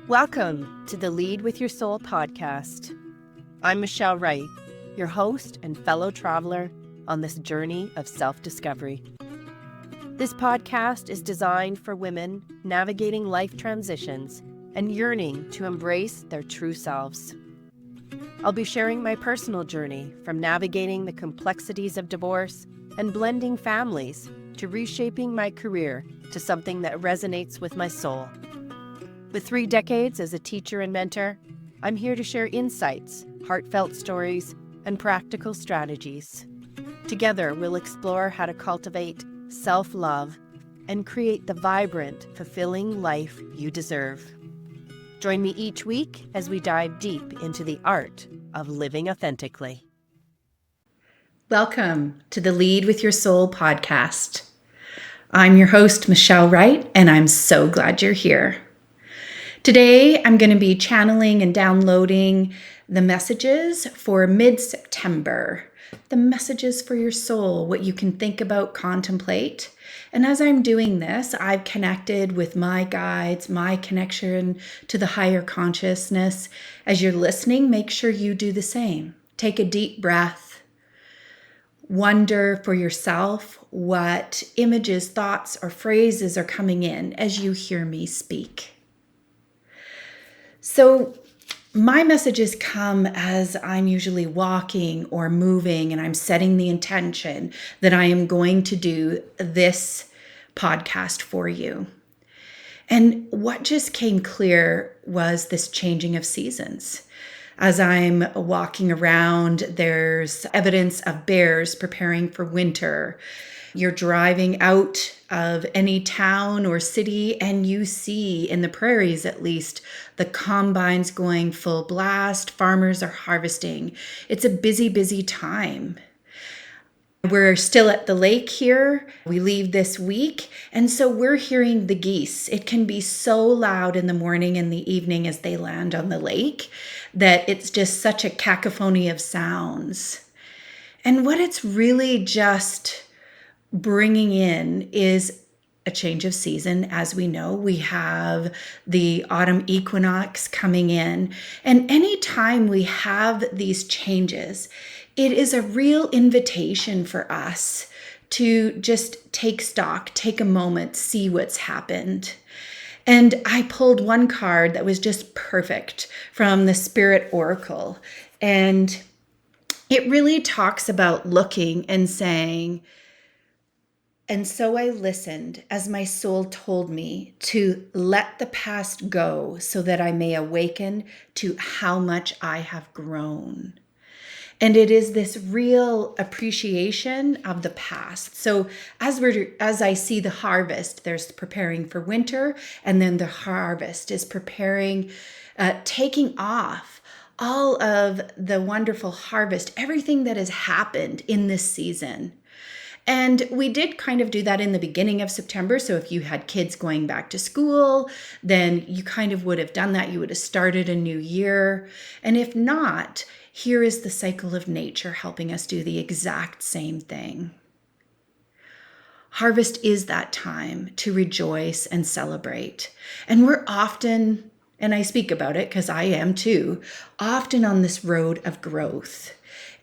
Welcome to the Lead with Your Soul podcast. I'm Michelle Wright, your host and fellow traveler on this journey of self-discovery. This podcast is designed for women navigating life transitions and yearning to embrace their true selves. I'll be sharing my personal journey from navigating the complexities of divorce and blending families to reshaping my career to something that resonates with my soul. With 3 decades as a teacher and mentor, I'm here to share insights, heartfelt stories, and practical strategies. Together, we'll explore how to cultivate self-love and create the vibrant, fulfilling life you deserve. Join me each week as we dive deep into the art of living authentically. Welcome to the Lead with Your Soul podcast. I'm your host, Michelle Wright, and I'm so glad you're here. Today, I'm going to be channeling and downloading the messages for mid-September, the messages for your soul, what you can think about, contemplate. And as I'm doing this, I've connected with my guides, my connection to the higher consciousness. As you're listening, make sure you do the same. Take a deep breath. Wonder for yourself what images, thoughts, or phrases are coming in as you hear me speak. So my messages come as I'm usually walking or moving, and I'm setting the intention that I am going to do this podcast for you. And what just came clear was this changing of seasons. As I'm walking around, there's evidence of bears preparing for winter. You're driving out of any town or city and you see, in the prairies at least, the combines going full blast. Farmers are harvesting. It's a busy, busy time. We're still at the lake here. We leave this week, and so we're hearing the geese. It can be so loud in the morning and the evening as they land on the lake that it's just such a cacophony of sounds. And what it's really just bringing in is a change of season. As we know, we have the autumn equinox coming in. And anytime we have these changes, it is a real invitation for us to just take stock, take a moment, see what's happened. And I pulled one card that was just perfect from the Spirit Oracle. And it really talks about looking and saying, "And so I listened as my soul told me to let the past go so that I may awaken to how much I have grown." And it is this real appreciation of the past. So as I see the harvest, there's preparing for winter, and then the harvest is preparing, taking off all of the wonderful harvest, everything that has happened in this season. And we did kind of do that in the beginning of September. So if you had kids going back to school, then you kind of would have done that. You would have started a new year. And if not, here is the cycle of nature helping us do the exact same thing. Harvest is that time to rejoice and celebrate. And we're often, and I speak about it because I am too, often on this road of growth.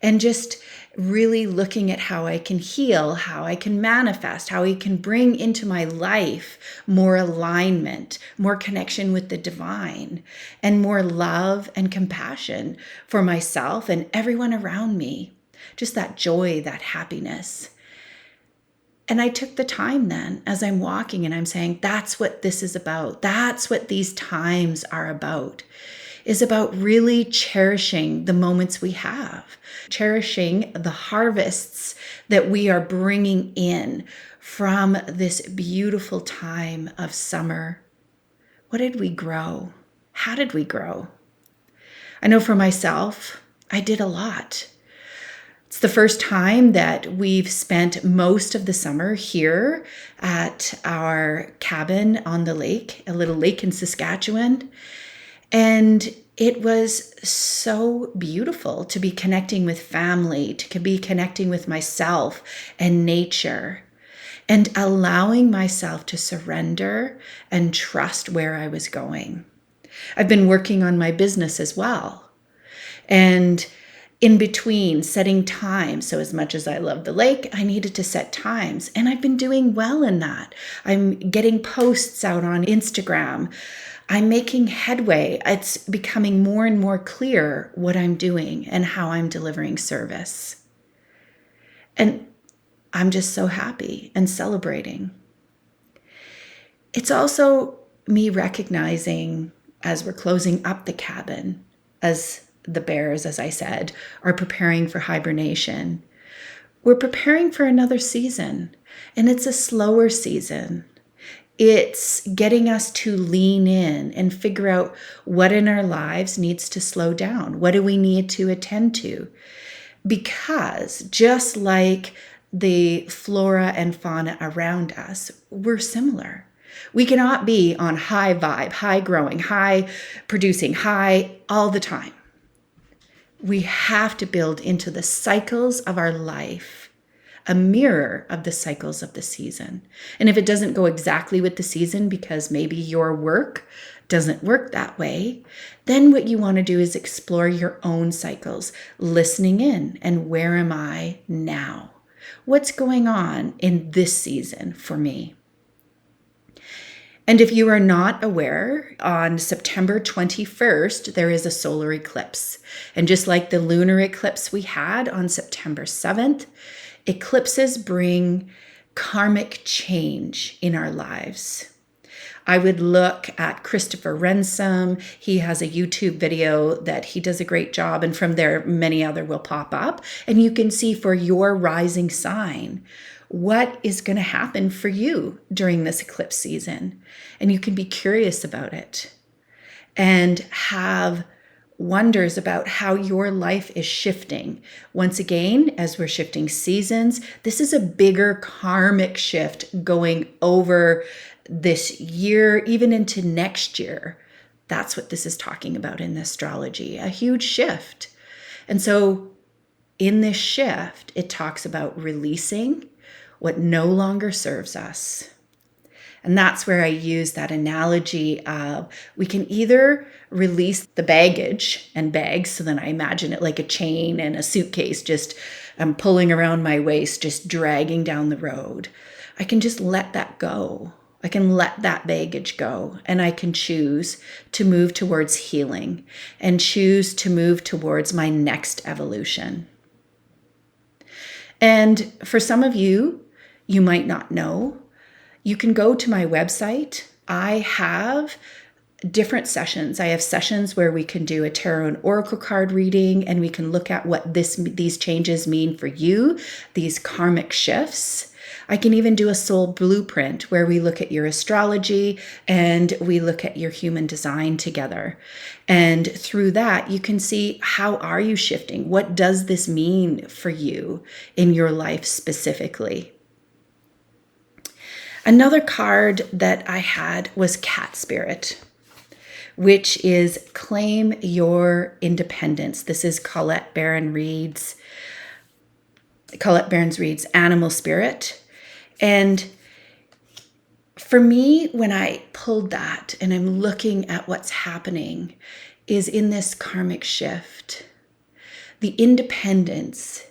And just really looking at how I can heal, how I can manifest, how I can bring into my life more alignment, more connection with the divine, and more love and compassion for myself and everyone around me. Just that joy, that happiness. And I took the time then as I'm walking and I'm saying, that's what this is about. That's what these times are about. Is about really cherishing the moments we have, cherishing the harvests that we are bringing in from this beautiful time of summer. What did we grow? How did we grow? I know for myself, I did a lot. It's the first time that we've spent most of the summer here at our cabin on the lake, a little lake in Saskatchewan. And it was so beautiful to be connecting with family, to be connecting with myself and nature, and allowing myself to surrender and trust where I was going. I've been working on my business as well. And in between, setting times. So as much as I love the lake, I needed to set times. And I've been doing well in that. I'm getting posts out on Instagram. I'm making headway. It's becoming more and more clear what I'm doing and how I'm delivering service. And I'm just so happy and celebrating. It's also me recognizing as we're closing up the cabin, as the bears, as I said, are preparing for hibernation. We're preparing for another season, and it's a slower season. It's getting us to lean in and figure out what in our lives needs to slow down. What do we need to attend to? Because just like the flora and fauna around us, we're similar. We cannot be on high vibe, high growing, high producing, high all the time. We have to build into the cycles of our life a mirror of the cycles of the season. And if it doesn't go exactly with the season because maybe your work doesn't work that way, then what you want to do is explore your own cycles, listening in and where am I now? What's going on in this season for me? And if you are not aware, on September 21st, there is a solar eclipse. And just like the lunar eclipse we had on September 7th, eclipses bring karmic change in our lives. I would look at Christopher Ransom. He has a YouTube video that he does a great job. And from there, many other will pop up. And you can see for your rising sign, what is going to happen for you during this eclipse season. And you can be curious about it and have wonders about how your life is shifting. Once again, as we're shifting seasons, this is a bigger karmic shift going over this year, even into next year. That's what this is talking about in astrology, a huge shift. And so in this shift, it talks about releasing what no longer serves us. And that's where I use that analogy of we can either release the baggage and bags. So then I imagine it like a chain and a suitcase, just pulling around my waist, just dragging down the road. I can just let that go. I can let that baggage go, and I can choose to move towards healing and choose to move towards my next evolution. And for some of you, you might not know, you can go to my website. I have different sessions. I have sessions where we can do a tarot and oracle card reading, and we can look at what these changes mean for you, these karmic shifts. I can even do a soul blueprint where we look at your astrology and we look at your human design together. And through that, you can see, how are you shifting? What does this mean for you in your life specifically? Another card that I had was Cat Spirit, which is Claim Your Independence. This is Colette Baron Reid's Animal Spirit. And for me, when I pulled that and I'm looking at what's happening, is in this karmic shift, the independence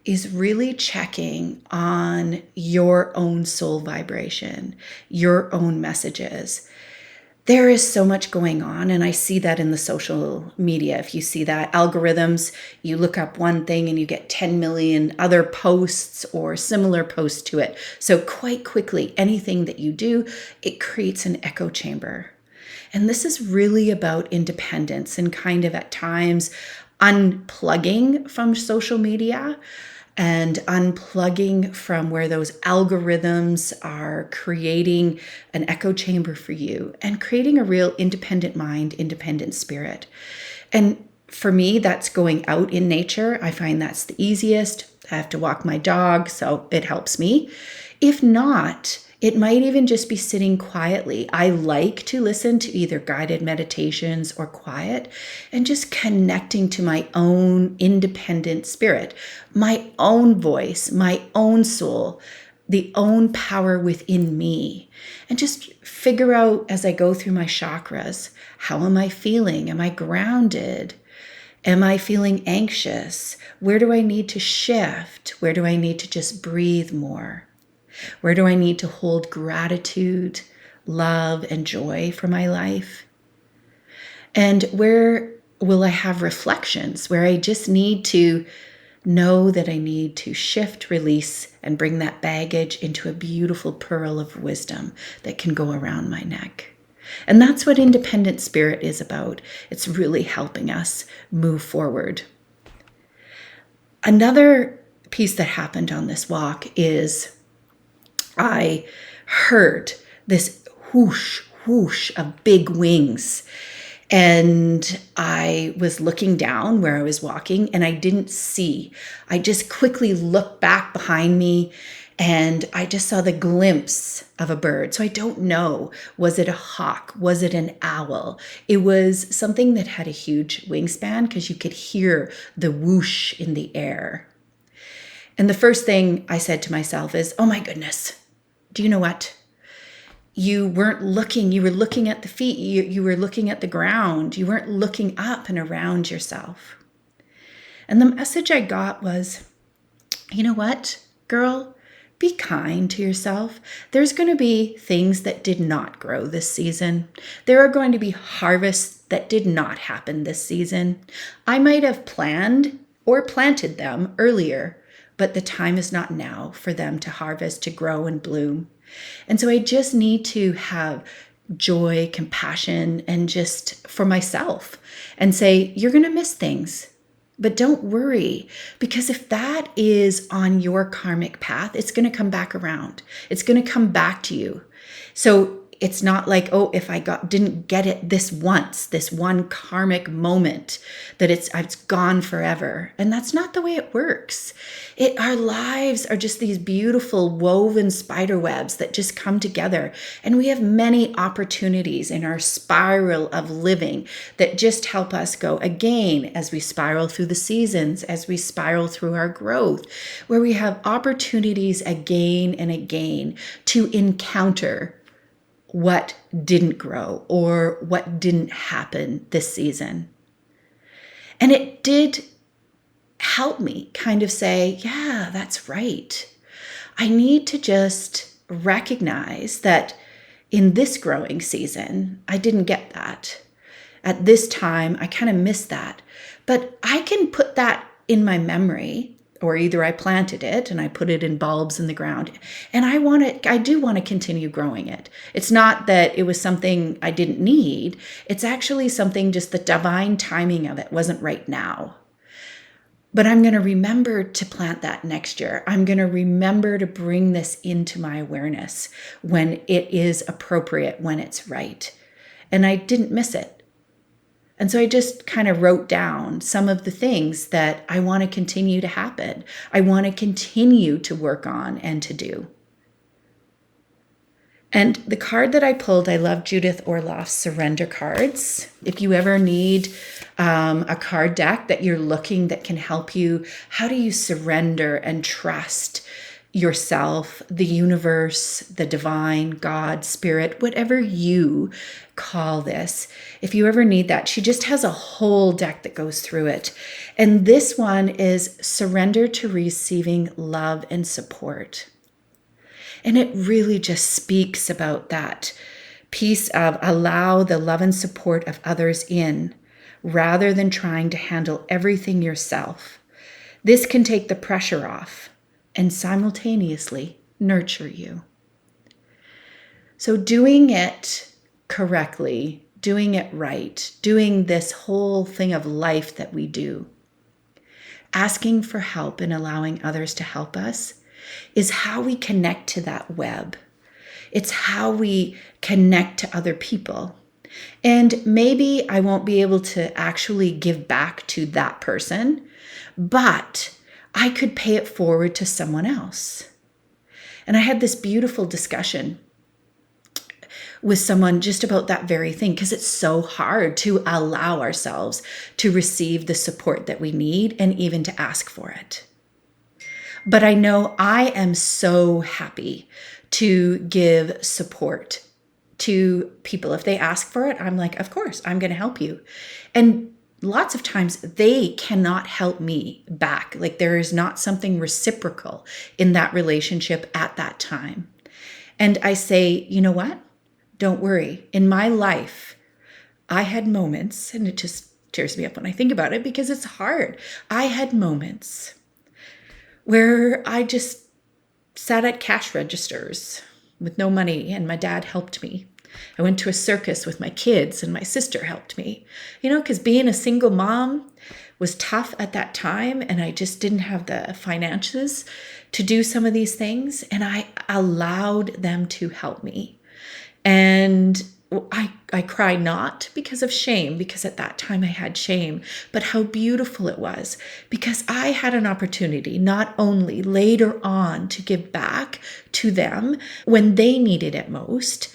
is really checking on your own soul vibration, your own messages. There is so much going on, and I see that in the social media. If you see that algorithms, you look up one thing and you get 10 million other posts or similar posts to it. So quite quickly, anything that you do, it creates an echo chamber. And this is really about independence and kind of at times unplugging from social media and unplugging from where those algorithms are creating an echo chamber for you and creating a real independent mind, independent spirit. And for me, that's going out in nature. I find that's the easiest. I have to walk my dog, so it helps me. If not, it might even just be sitting quietly. I like to listen to either guided meditations or quiet and just connecting to my own independent spirit, my own voice, my own soul, the own power within me, and just figure out as I go through my chakras, how am I feeling? Am I grounded? Am I feeling anxious? Where do I need to shift? Where do I need to just breathe more? Where do I need to hold gratitude, love, and joy for my life? And where will I have reflections where I just need to know that I need to shift, release, and bring that baggage into a beautiful pearl of wisdom that can go around my neck? And that's what independent spirit is about. It's really helping us move forward. Another piece that happened on this walk is I heard this whoosh, whoosh of big wings. And I was looking down where I was walking and I didn't see. I just quickly looked back behind me and I just saw the glimpse of a bird. So I don't know, was it a hawk? Was it an owl? It was something that had a huge wingspan because you could hear the whoosh in the air. And the first thing I said to myself is, oh my goodness, do you know what? You weren't looking, you were looking at the feet, you were looking at the ground, you weren't looking up and around yourself. And the message I got was, you know what, girl, be kind to yourself. There's going to be things that did not grow this season. There are going to be harvests that did not happen this season. I might have planned or planted them earlier, but the time is not now for them to harvest, to grow and bloom. And so I just need to have joy, compassion, and just for myself and say, you're going to miss things, but don't worry, because if that is on your karmic path, it's going to come back around. It's going to come back to you. So it's not like, oh, if I didn't get it this once, this one karmic moment, that it's gone forever. And that's not the way it works. Our lives are just these beautiful woven spider webs that just come together. And we have many opportunities in our spiral of living that just help us go again as we spiral through the seasons, as we spiral through our growth, where we have opportunities again and again to encounter what didn't grow or what didn't happen this season. And it did help me kind of say, yeah, that's right. I need to just recognize that in this growing season, I didn't get that. At this time, I kind of missed that. But I can put that in my memory, or either I planted it and I put it in bulbs in the ground, and I do want to continue growing it. It's not that it was something I didn't need. It's actually something, just the divine timing of it wasn't right now. But I'm going to remember to plant that next year. I'm going to remember to bring this into my awareness when it is appropriate, when it's right. And I didn't miss it. And so I just kind of wrote down some of the things that I want to continue to happen. I want to continue to work on and to do. And the card that I pulled, I love Judith Orloff's surrender cards. If you ever need a card deck that you're looking that can help you, how do you surrender and trust yourself, the universe, the divine, God, spirit, whatever you call this. If you ever need that, she just has a whole deck that goes through it. And this one is surrender to receiving love and support. And it really just speaks about that piece of allow the love and support of others in, rather than trying to handle everything yourself. This can take the pressure off and simultaneously nurture you. So doing it correctly, doing it right, doing this whole thing of life that we do, asking for help and allowing others to help us, is how we connect to that web. It's how we connect to other people. And maybe I won't be able to actually give back to that person, but I could pay it forward to someone else. And I had this beautiful discussion with someone just about that very thing, because it's so hard to allow ourselves to receive the support that we need and even to ask for it. But I know I am so happy to give support to people. If they ask for it, I'm like, of course, I'm going to help you. And lots of times they cannot help me back. Like there is not something reciprocal in that relationship at that time. And I say, you know what? Don't worry. In my life, I had moments, and it just tears me up when I think about it because it's hard. I had moments where I just sat at cash registers with no money and my dad helped me. I went to a circus with my kids and my sister helped me, because being a single mom was tough at that time and I just didn't have the finances to do some of these things, and I allowed them to help me. And I cry not because of shame, because at that time I had shame, but how beautiful it was because I had an opportunity not only later on to give back to them when they needed it most,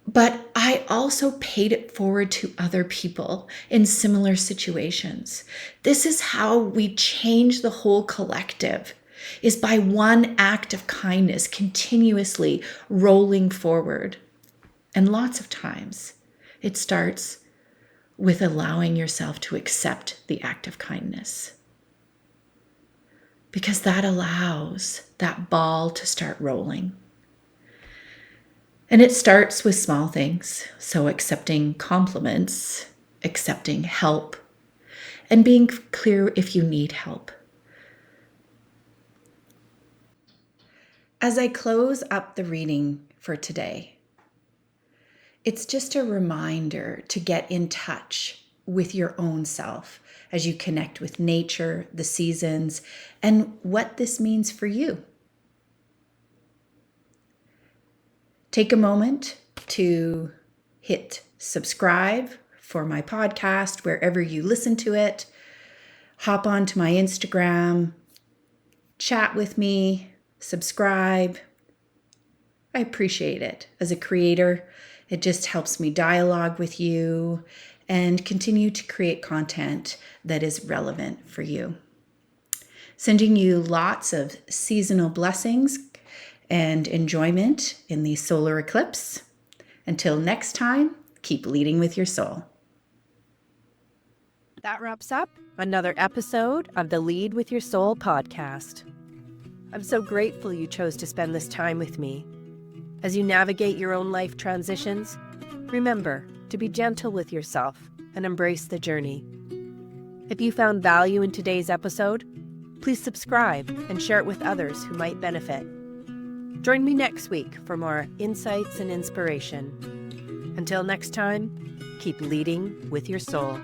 but I also paid it forward to other people in similar situations. This is how we change the whole collective, is by one act of kindness continuously rolling forward. And lots of times it starts with allowing yourself to accept the act of kindness, because that allows that ball to start rolling. And it starts with small things. So accepting compliments, accepting help, and being clear if you need help. As I close up the reading for today, it's just a reminder to get in touch with your own self as you connect with nature, the seasons, and what this means for you. Take a moment to hit subscribe for my podcast wherever you listen to it. Hop onto my Instagram, chat with me, subscribe. I appreciate it. As a creator, it just helps me dialogue with you and continue to create content that is relevant for you. Sending you lots of seasonal blessings and enjoyment in the solar eclipse. Until next time, keep leading with your soul. That wraps up another episode of the Lead with Your Soul podcast. I'm so grateful you chose to spend this time with me. As you navigate your own life transitions, remember to be gentle with yourself and embrace the journey. If you found value in today's episode, please subscribe and share it with others who might benefit. Join me next week for more insights and inspiration. Until next time, keep leading with your soul.